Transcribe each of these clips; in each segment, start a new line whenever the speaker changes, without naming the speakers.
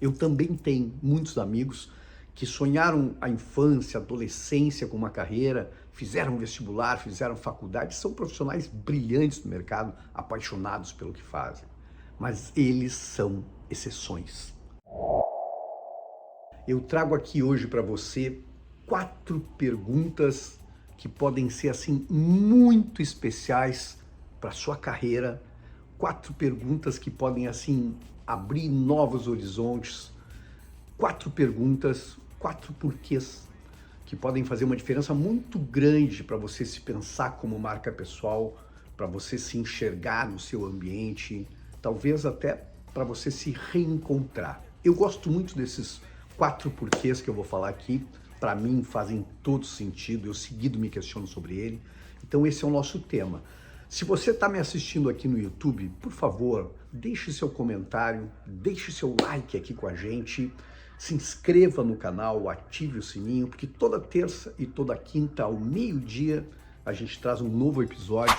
Eu também tenho muitos amigos que sonharam a infância, a adolescência com uma carreira, fizeram vestibular, fizeram faculdade, são profissionais brilhantes no mercado, apaixonados pelo que fazem. Mas eles são exceções. Eu trago aqui hoje para você 4 perguntas que podem ser assim muito especiais para sua carreira, 4 perguntas que podem assim abrir novos horizontes, 4 perguntas, 4 porquês que podem fazer uma diferença muito grande para você se pensar como marca pessoal, para você se enxergar no seu ambiente, talvez até para você se reencontrar. Eu gosto muito desses 4 porquês que eu vou falar aqui, para mim fazem todo sentido, eu seguido me questiono sobre ele, então esse é o nosso tema. Se você está me assistindo aqui no YouTube, por favor, deixe seu comentário, deixe seu like aqui com a gente, se inscreva no canal, ative o sininho, porque toda terça e toda quinta ao meio-dia a gente traz um novo episódio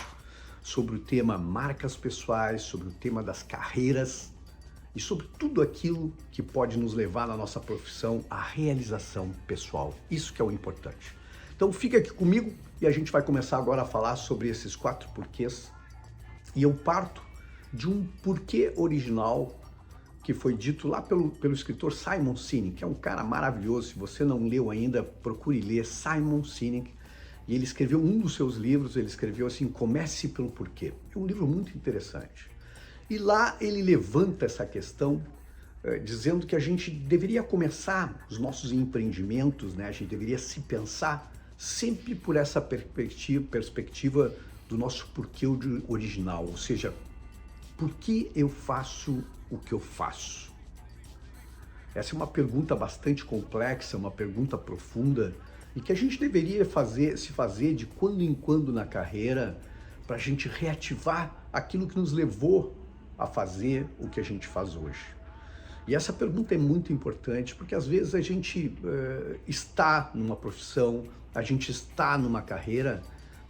sobre o tema marcas pessoais, sobre o tema das carreiras e sobre tudo aquilo que pode nos levar na nossa profissão à realização pessoal. Isso que é o importante. Então fica aqui comigo e a gente vai começar agora a falar sobre esses 4 porquês. E eu parto de um porquê original que foi dito lá pelo escritor Simon Sinek, que é um cara maravilhoso. Se você não leu ainda, procure ler Simon Sinek. E ele escreveu um dos seus livros, ele escreveu assim, Comece pelo Porquê. É um livro muito interessante. E lá ele levanta essa questão, dizendo que a gente deveria começar os nossos empreendimentos, né? A gente deveria se pensar sempre por essa perspectiva do nosso porquê original, ou seja, por que eu faço o que eu faço? Essa é uma pergunta bastante complexa, uma pergunta profunda e que a gente deveria se fazer de quando em quando na carreira para a gente reativar aquilo que nos levou a fazer o que a gente faz hoje. E essa pergunta é muito importante porque às vezes a gente está numa profissão, a gente está numa carreira,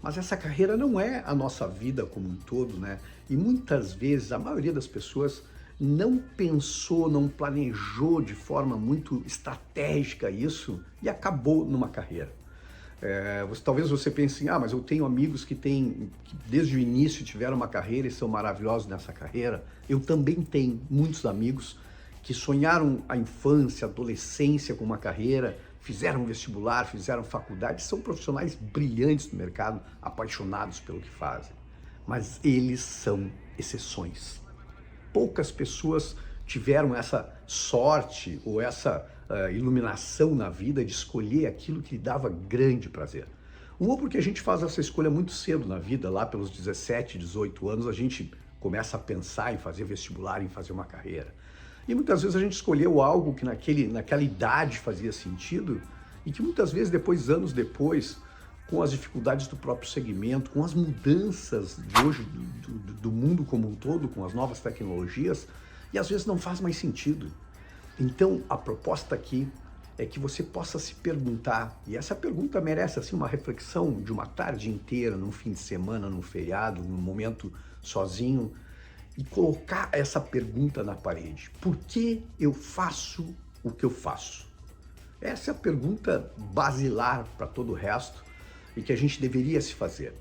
mas essa carreira não é a nossa vida como um todo, né? E muitas vezes a maioria das pessoas não pensou, não planejou de forma muito estratégica isso e acabou numa carreira. Talvez você pense assim, mas eu tenho amigos que desde o início tiveram uma carreira e são maravilhosos nessa carreira. Eu também tenho muitos amigos que sonharam a infância, a adolescência com uma carreira, fizeram vestibular, fizeram faculdade, são profissionais brilhantes no mercado, apaixonados pelo que fazem. Mas eles são exceções. Poucas pessoas tiveram essa sorte ou essa iluminação na vida de escolher aquilo que lhe dava grande prazer. Uma porque a gente faz essa escolha muito cedo na vida, lá pelos 17, 18 anos, a gente começa a pensar em fazer vestibular, em fazer uma carreira. E muitas vezes a gente escolheu algo que naquela idade fazia sentido e que muitas vezes anos depois, com as dificuldades do próprio segmento, com as mudanças de hoje do mundo como um todo, com as novas tecnologias, e às vezes não faz mais sentido. Então a proposta aqui é que você possa se perguntar, e essa pergunta merece assim uma reflexão de uma tarde inteira, num fim de semana, num feriado, num momento sozinho, e colocar essa pergunta na parede. Por que eu faço o que eu faço? Essa é a pergunta basilar para todo o resto e que a gente deveria se fazer.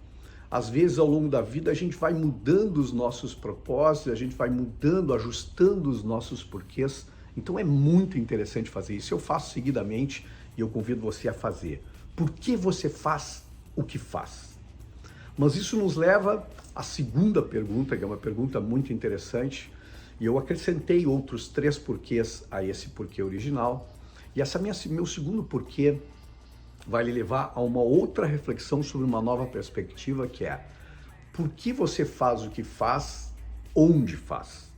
Às vezes, ao longo da vida, a gente vai mudando os nossos propósitos, a gente vai mudando, ajustando os nossos porquês. Então é muito interessante fazer isso. Eu faço seguidamente e eu convido você a fazer. Por que você faz o que faz? Mas isso nos leva à segunda pergunta, que é uma pergunta muito interessante, e eu acrescentei outros 3 porquês a esse porquê original, e meu segundo porquê vai lhe levar a uma outra reflexão sobre uma nova perspectiva, que é por que você faz o que faz, onde faz?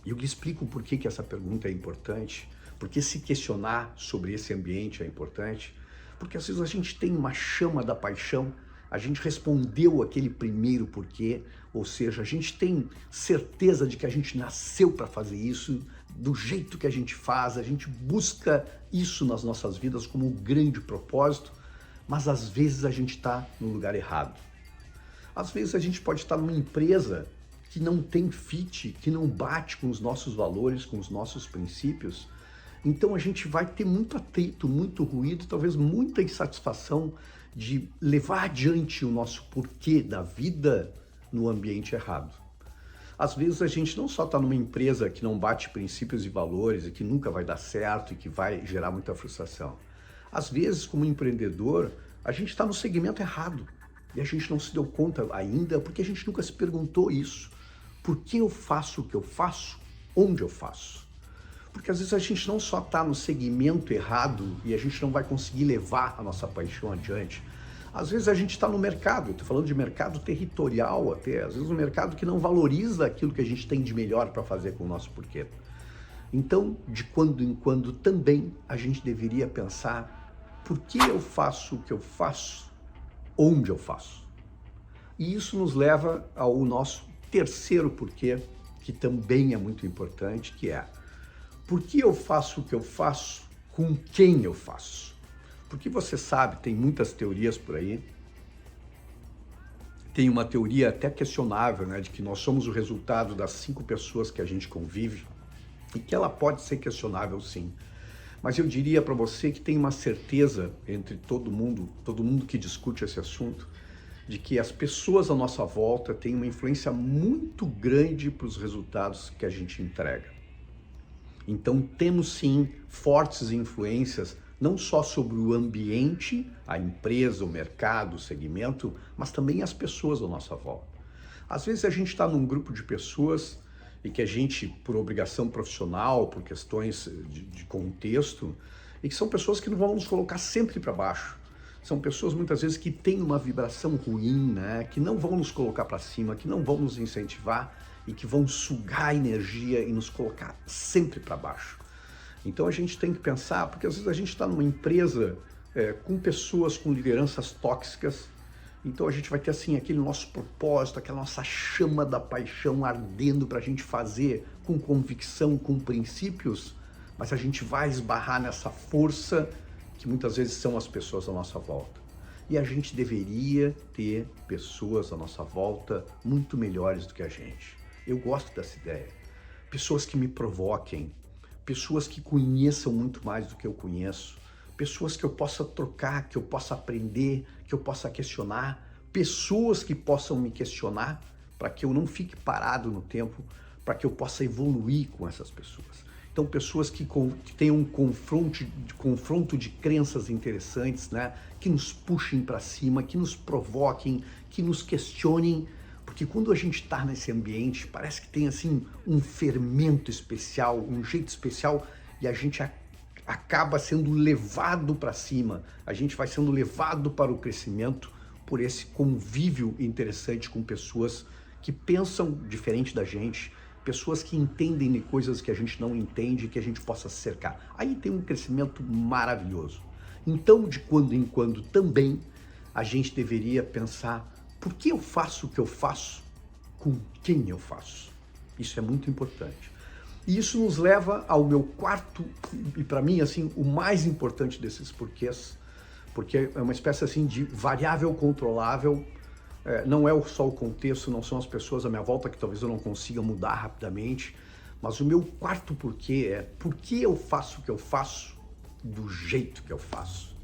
E eu lhe explico por que essa pergunta é importante, porque se questionar sobre esse ambiente é importante, porque às vezes a gente tem uma chama da paixão, a gente respondeu aquele primeiro porquê, ou seja, a gente tem certeza de que a gente nasceu para fazer isso, do jeito que a gente faz, a gente busca isso nas nossas vidas como um grande propósito, mas às vezes a gente está no lugar errado. Às vezes a gente pode estar numa empresa que não tem fit, que não bate com os nossos valores, com os nossos princípios, então a gente vai ter muito atrito, muito ruído, talvez muita insatisfação de levar adiante o nosso porquê da vida no ambiente errado. Às vezes a gente não só está numa empresa que não bate princípios e valores e que nunca vai dar certo e que vai gerar muita frustração. Às vezes, como empreendedor, a gente está no segmento errado e a gente não se deu conta ainda porque a gente nunca se perguntou isso. Por que eu faço o que eu faço? Onde eu faço? Porque às vezes a gente não só está no segmento errado e a gente não vai conseguir levar a nossa paixão adiante. Às vezes a gente está no mercado, eu estou falando de mercado territorial até, às vezes um mercado que não valoriza aquilo que a gente tem de melhor para fazer com o nosso porquê. Então, de quando em quando também a gente deveria pensar por que eu faço o que eu faço, onde eu faço. E isso nos leva ao nosso terceiro porquê, que também é muito importante, que é por que eu faço o que eu faço, com quem eu faço. Porque você sabe, tem muitas teorias por aí, tem uma teoria até questionável, né, de que nós somos o resultado das 5 pessoas que a gente convive, e que ela pode ser questionável sim. Mas eu diria para você que tem uma certeza entre todo mundo que discute esse assunto, de que as pessoas à nossa volta têm uma influência muito grande para os resultados que a gente entrega. Então temos sim fortes influências, não só sobre o ambiente, a empresa, o mercado, o segmento, mas também as pessoas à nossa volta. Às vezes a gente está num grupo de pessoas e que a gente, por obrigação profissional, por questões de contexto, e que são pessoas que não vão nos colocar sempre para baixo. São pessoas muitas vezes que têm uma vibração ruim, né? Que não vão nos colocar para cima, que não vão nos incentivar e que vão sugar a energia e nos colocar sempre para baixo. Então a gente tem que pensar, porque às vezes a gente está numa empresa com pessoas com lideranças tóxicas, então a gente vai ter assim aquele nosso propósito, aquela nossa chama da paixão ardendo para a gente fazer com convicção, com princípios, mas a gente vai esbarrar nessa força que muitas vezes são as pessoas à nossa volta. E a gente deveria ter pessoas à nossa volta muito melhores do que a gente. Eu gosto dessa ideia. Pessoas que me provoquem, pessoas que conheçam muito mais do que eu conheço, pessoas que eu possa trocar, que eu possa aprender, que eu possa questionar, pessoas que possam me questionar para que eu não fique parado no tempo, para que eu possa evoluir com essas pessoas. Então, pessoas que tenham um confronto de crenças interessantes, né? Que nos puxem para cima, que nos provoquem, que nos questionem, porque quando a gente está nesse ambiente, parece que tem assim um fermento especial, um jeito especial, e a gente acaba sendo levado para cima, a gente vai sendo levado para o crescimento por esse convívio interessante com pessoas que pensam diferente da gente, pessoas que entendem de coisas que a gente não entende, que a gente possa se cercar. Aí tem um crescimento maravilhoso. Então, de quando em quando também, a gente deveria pensar por que eu faço o que eu faço, com quem eu faço. Isso é muito importante. E isso nos leva ao meu quarto, e para mim, assim, o mais importante desses porquês, porque é uma espécie assim de variável controlável. Não é só o contexto, não são as pessoas à minha volta que talvez eu não consiga mudar rapidamente, mas o meu quarto porquê é por que eu faço o que eu faço do jeito que eu faço.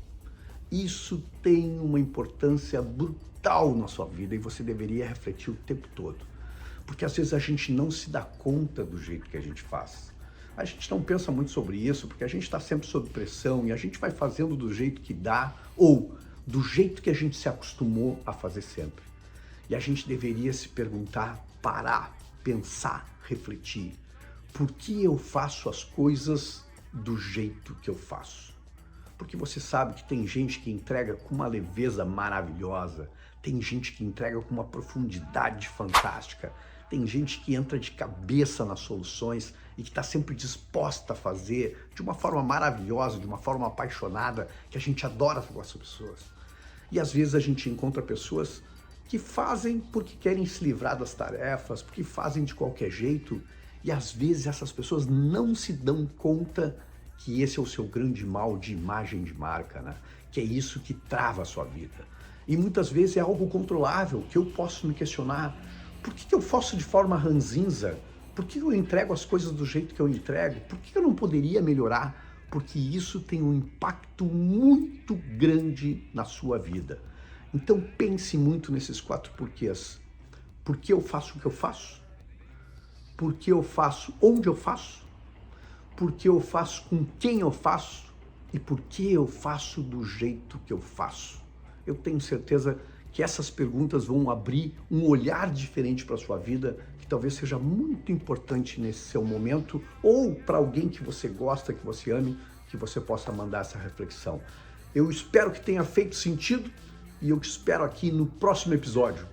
Isso tem uma importância brutal na sua vida e você deveria refletir o tempo todo. Porque às vezes a gente não se dá conta do jeito que a gente faz. A gente não pensa muito sobre isso porque a gente está sempre sob pressão e a gente vai fazendo do jeito que dá ou do jeito que a gente se acostumou a fazer sempre. E a gente deveria se perguntar, parar, pensar, refletir. Por que eu faço as coisas do jeito que eu faço? Porque você sabe que tem gente que entrega com uma leveza maravilhosa, tem gente que entrega com uma profundidade fantástica, tem gente que entra de cabeça nas soluções e que está sempre disposta a fazer de uma forma maravilhosa, de uma forma apaixonada, que a gente adora com essas pessoas. E às vezes a gente encontra pessoas que fazem porque querem se livrar das tarefas, porque fazem de qualquer jeito, e às vezes essas pessoas não se dão conta que esse é o seu grande mal de imagem de marca, né? Que é isso que trava a sua vida. E muitas vezes é algo controlável, que eu posso me questionar, Por que eu faço de forma ranzinza? Por que eu entrego as coisas do jeito que eu entrego? Por que eu não poderia melhorar? Porque isso tem um impacto muito grande na sua vida. Então pense muito nesses 4 porquês. Por que eu faço o que eu faço? Por que eu faço onde eu faço? Por que eu faço com quem eu faço? E por que eu faço do jeito que eu faço? Eu tenho certeza que essas perguntas vão abrir um olhar diferente para a sua vida, que talvez seja muito importante nesse seu momento, ou para alguém que você gosta, que você ame, que você possa mandar essa reflexão. Eu espero que tenha feito sentido e eu te espero aqui no próximo episódio.